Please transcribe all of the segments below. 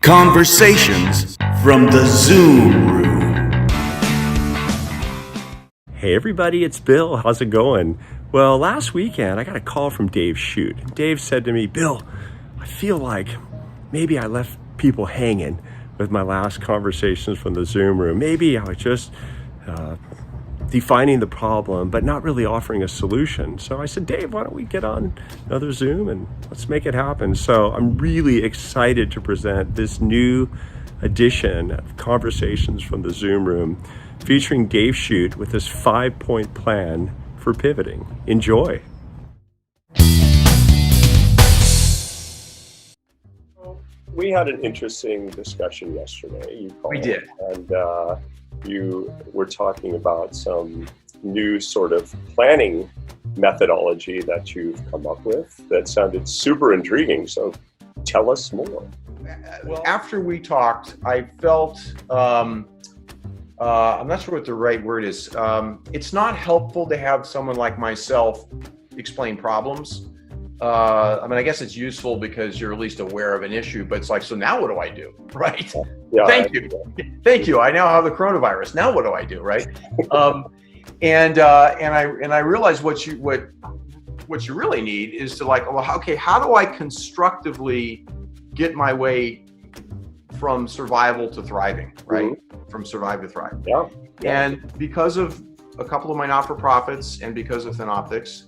Conversations from the Zoom Room. Hey everybody, it's Bill. How's it going? Well, last weekend I got a call from Dave Shute. Dave said to me, Bill, I feel like maybe I left people hanging with my last conversations from the Zoom Room. Maybe I was just defining the problem, but not really offering a solution. So I said, Dave, why don't we get on another Zoom and let's make it happen. So I'm really excited to present this new edition of Conversations from the Zoom Room, featuring Dave Shute with his 5-point plan for pivoting. Enjoy. We had an interesting discussion yesterday. You called, we did. And you were talking about some new sort of planning methodology that you've come up with that sounded super intriguing. So tell us more. Well, after we talked, I felt, I'm not sure what the right word is. It's not helpful to have someone like myself explain problems. I guess it's useful because you're at least aware of an issue, but it's like, so now what do I do, right? Yeah, Thank you. I now have the coronavirus. Now what do I do, right? And I realized what you really need is to like, well, okay, how do I constructively get my way from survival to thriving, right? Mm-hmm. From survive to thrive. Yeah. And because of a couple of my not-for-profits and because of Thinoptics,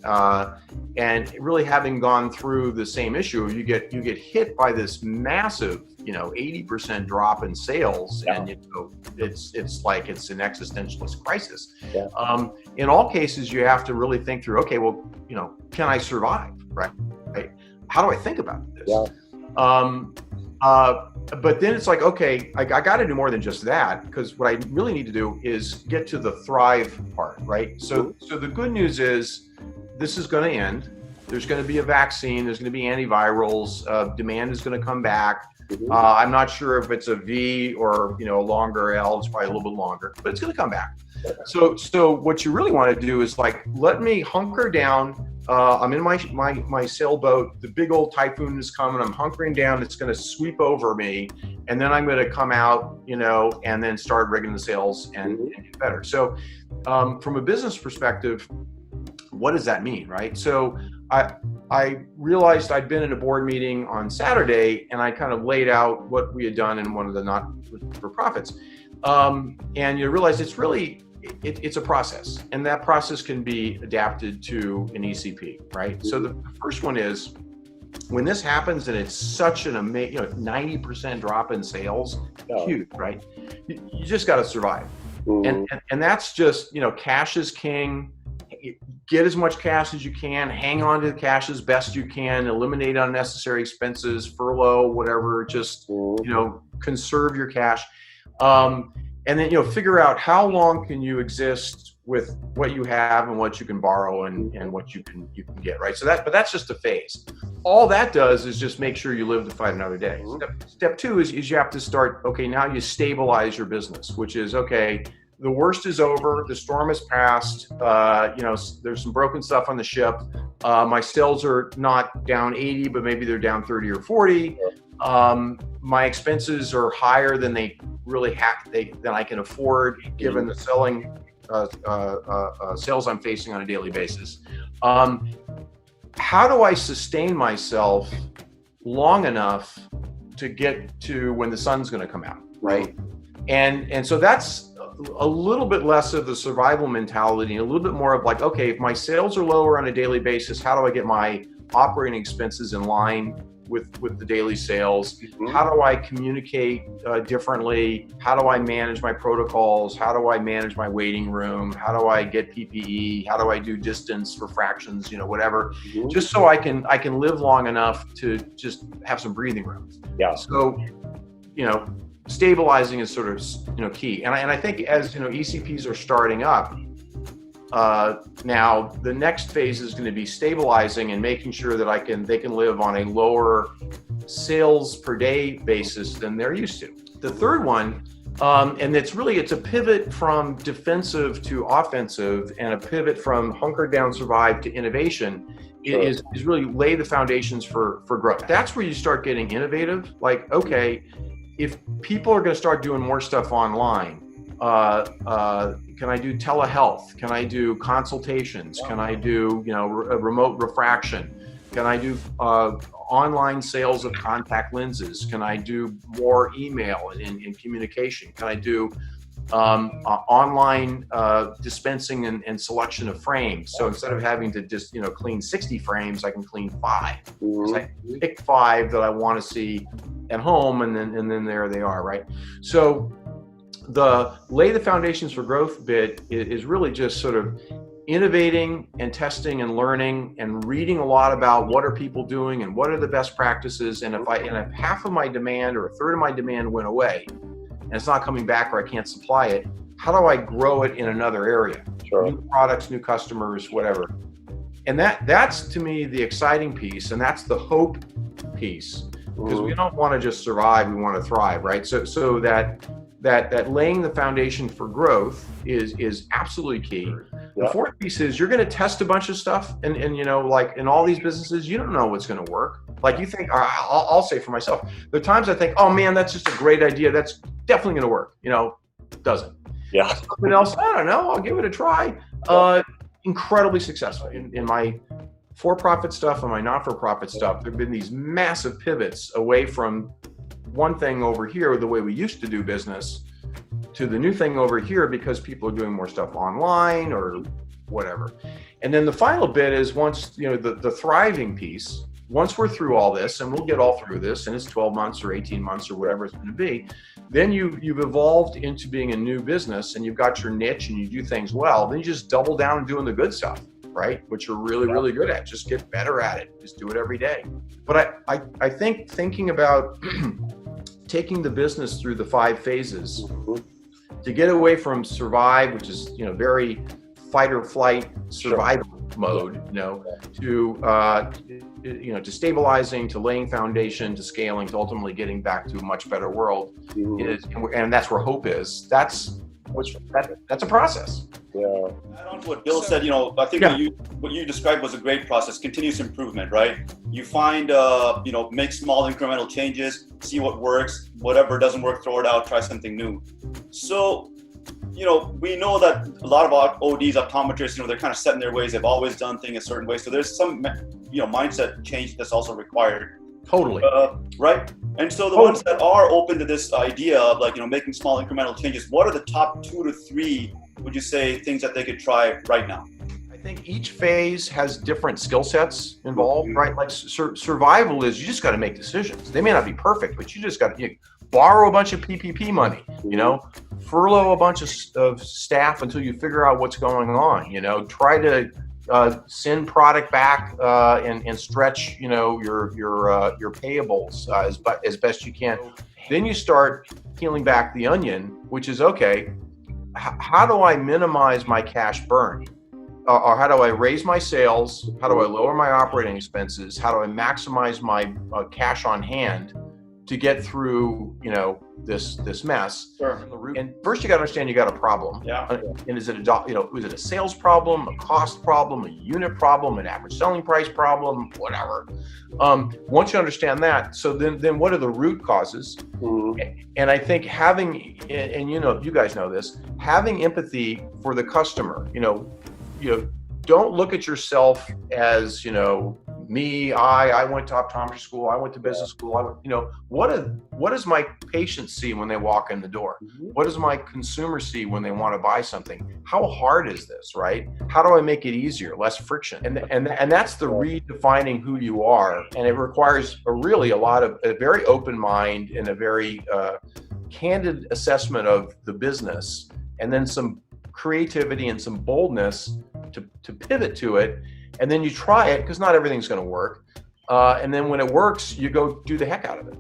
and really having gone through the same issue, you get hit by this massive, 80% drop in sales, yeah. And it's like it's an existentialist crisis. Yeah. In all cases, you have to really think through, okay, well, can I survive, right? How do I think about this? Yeah. But then it's like, okay, I got to do more than just that, because what I really need to do is get to the thrive part, right? So the good news is this is going to end. There's going to be a vaccine. There's going to be antivirals. Demand is going to come back. I'm not sure if it's a V or a longer L. It's probably a little bit longer, but it's going to come back. So what you really want to do is like, let me hunker down. I'm in my sailboat. The big old typhoon is coming. I'm hunkering down. It's going to sweep over me, and then I'm going to come out, and then start rigging the sails and get better. So, from a business perspective, what does that mean, right? So, I realized I'd been in a board meeting on Saturday, and I kind of laid out what we had done in one of the not-for-profits, and you realize it's really. It's a process, and that process can be adapted to an ECP, right? So the first one is when this happens and it's such an amazing, 90% drop in sales, huge, right? You just got to survive. And that's just, cash is king. Get as much cash as you can, hang on to the cash as best you can, eliminate unnecessary expenses, furlough, whatever, just, conserve your cash. And then, figure out how long can you exist with what you have and what you can borrow and what you can get, right? So but that's just a phase. All that does is just make sure you live to fight another day. Step two is you have to start, okay, now you stabilize your business, which is, okay, the worst is over, the storm has passed, there's some broken stuff on the ship. My sales are not down 80, but maybe they're down 30 or 40. My expenses are higher than they really than I can afford, given the sales I'm facing on a daily basis. How do I sustain myself long enough to get to when the sun's going to come out, right? And so that's a little bit less of the survival mentality, and a little bit more of like, okay, if my sales are lower on a daily basis, how do I get my operating expenses in line with the daily sales? How do I communicate differently? How do I manage my protocols? How do I manage my waiting room? How do I get PPE? How do I do distance for fractions? Whatever, just so I can live long enough to just have some breathing room. Yeah. So, stabilizing is sort of key. And I think as ECPs are starting up. Now the next phase is going to be stabilizing and making sure that they can live on a lower sales per day basis than they're used to. The third one, and it's a pivot from defensive to offensive, and a pivot from hunker down survive to innovation, is really lay the foundations for growth. That's where you start getting innovative. Like, okay, if people are going to start doing more stuff online, can I do telehealth? Can I do consultations? Can I do, remote refraction? Can I do online sales of contact lenses? Can I do more email in communication? Can I do online dispensing and selection of frames? So instead of having to just clean 60 frames, I can clean 5. So I pick 5 that I want to see at home, and then there they are, right? So the lay the foundations for growth bit is really just sort of innovating and testing and learning and reading a lot about what are people doing and what are the best practices. And if half of my demand or a third of my demand went away and it's not coming back or I can't supply it, how do I grow it in another area? Sure. New products, new customers, whatever. And that's to me the exciting piece, and that's the hope piece, because we don't want to just survive, we want to thrive, right? So that laying the foundation for growth is absolutely key. The fourth piece is you're going to test a bunch of stuff, and like in all these businesses, you don't know what's going to work. Like you think, I'll say for myself, there are times I think, oh man, that's just a great idea, that's definitely going to work. Doesn't. Yeah. Something else, I don't know, I'll give it a try. Incredibly successful in my for-profit stuff and my not-for-profit stuff. There've been these massive pivots away from one thing over here, the way we used to do business, to the new thing over here, because people are doing more stuff online or whatever. And then the final bit is once, the thriving piece, once we're through all this, and we'll get all through this, and it's 12 months or 18 months or whatever it's going to be, then you've evolved into being a new business, and you've got your niche and you do things well. Then you just double down doing the good stuff, right? Which you're really, really good at. Just get better at it. Just do it every day. But I think thinking about taking the business through the 5 phases to get away from survive, which is very fight or flight survival mode, to stabilizing, to laying foundation, to scaling, to ultimately getting back to a much better world, and that's where hope is. That's a process. Yeah. Add on to what Bill said, I think what you described was a great process, continuous improvement, right? You find, make small incremental changes, see what works, whatever doesn't work, throw it out, try something new. So, we know that a lot of our ODs, optometrists, they're kind of set in their ways. They've always done things a certain way. So there's some, mindset change that's also required. Totally. Right. And so the ones that are open to this idea of making small incremental changes, what are the top 2 to 3, would you say, things that they could try right now? I think each phase has different skill sets involved, right? Like survival is, you just got to make decisions. They may not be perfect, but you just got to borrow a bunch of PPP money, furlough a bunch of staff until you figure out what's going on, try to send product back and stretch, your payables as best you can. Then you start peeling back the onion, which is, okay, how do I minimize my cash burn? Or how do I raise my sales? How do I lower my operating expenses? How do I maximize my cash on hand to get through, this mess? Sure. And first you got to understand you got a problem. Yeah. And is it is it a sales problem, a cost problem, a unit problem, an average selling price problem, whatever? Once you understand that, so then what are the root causes? And I think having, and you guys know this, having empathy for the customer, don't look at yourself as, me, I went to optometry school, I went to business school, what does my patient see when they walk in the door? What does my consumer see when they want to buy something? How hard is this, right? How do I make it easier, less friction? And that's the redefining who you are. And it requires a very open mind and a very candid assessment of the business, and then some creativity and some boldness to pivot to it. And then you try it, because not everything's going to work. And then when it works, you go do the heck out of it.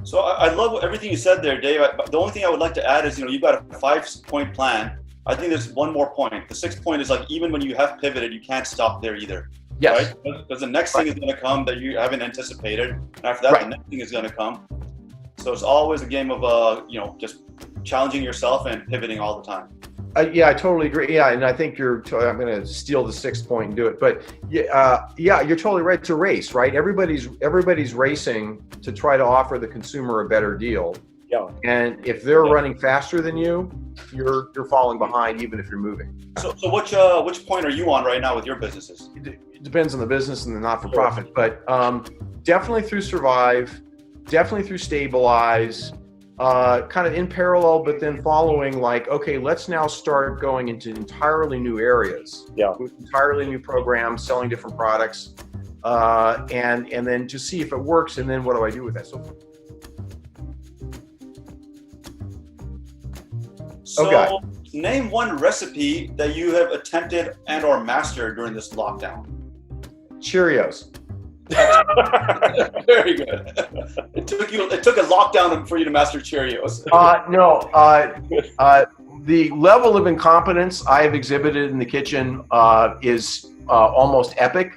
So I love everything you said there, Dave. The only thing I would like to add is, you've got a 5-point plan. I think there's one more point. The 6th point is, even when you have pivoted, you can't stop there either. Yes. Right? Because the next thing is going to come that you haven't anticipated. And after that, the next thing is going to come. So it's always a game of, just challenging yourself and pivoting all the time. Yeah, I totally agree. Yeah, and I think I'm going to steal the 6th point and do it. But yeah, you're totally right. It's a race, right? Everybody's racing to try to offer the consumer a better deal. Yeah. And if they're running faster than you, you're falling behind, even if you're moving. So which point are you on right now with your businesses? It depends on the business and the not-for-profit, but definitely through Survive, definitely through Stabilize, kind of in parallel, but then following like, okay, let's now start going into entirely new areas. Yeah. With entirely new programs, selling different products, and then to see if it works, and then what do I do with that? So Okay. name one recipe that you have attempted and or mastered during this lockdown. Cheerios. Very good. It took a lockdown for you to master Cheerios. No, the level of incompetence I have exhibited in the kitchen is almost epic.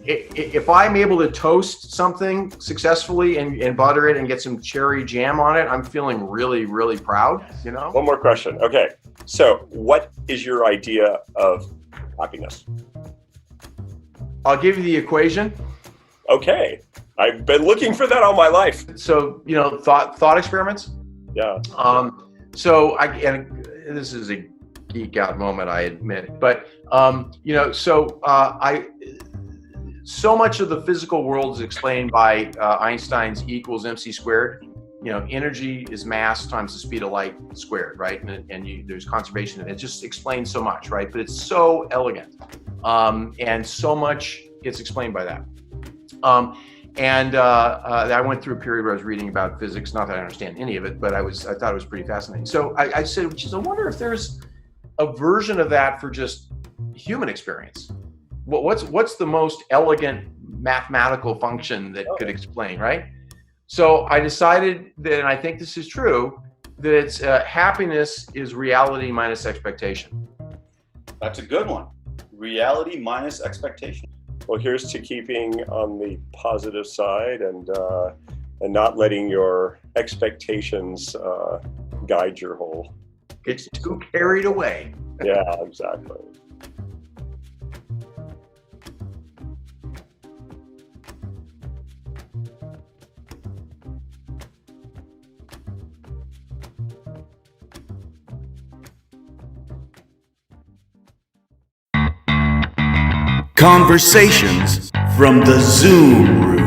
If I'm able to toast something successfully and butter it and get some cherry jam on it, I'm feeling really, really proud, you know? One more question. Okay. So what is your idea of happiness? I'll give you the equation. Okay. I've been looking for that all my life. So, you know, thought experiments. Yeah. So and this is a geek out moment, I admit, but you know, so much of the physical world is explained by Einstein's E equals mc squared. You know, energy is mass times the speed of light squared, right? And there's conservation, and it just explains so much, right? But it's so elegant, and so much gets explained by that. I went through a period where I was reading about physics. Not that I understand any of it, but I thought it was pretty fascinating. So I said, I wonder if there's a version of that for just human experience. What's the most elegant mathematical function that could explain, right? So I decided that, and I think this is true, that it's happiness is reality minus expectation. That's a good one. Reality minus expectation. Well, here's to keeping on the positive side and not letting your expectations guide your whole. Gets too carried away. Yeah, exactly. Conversations from the Zoom Room.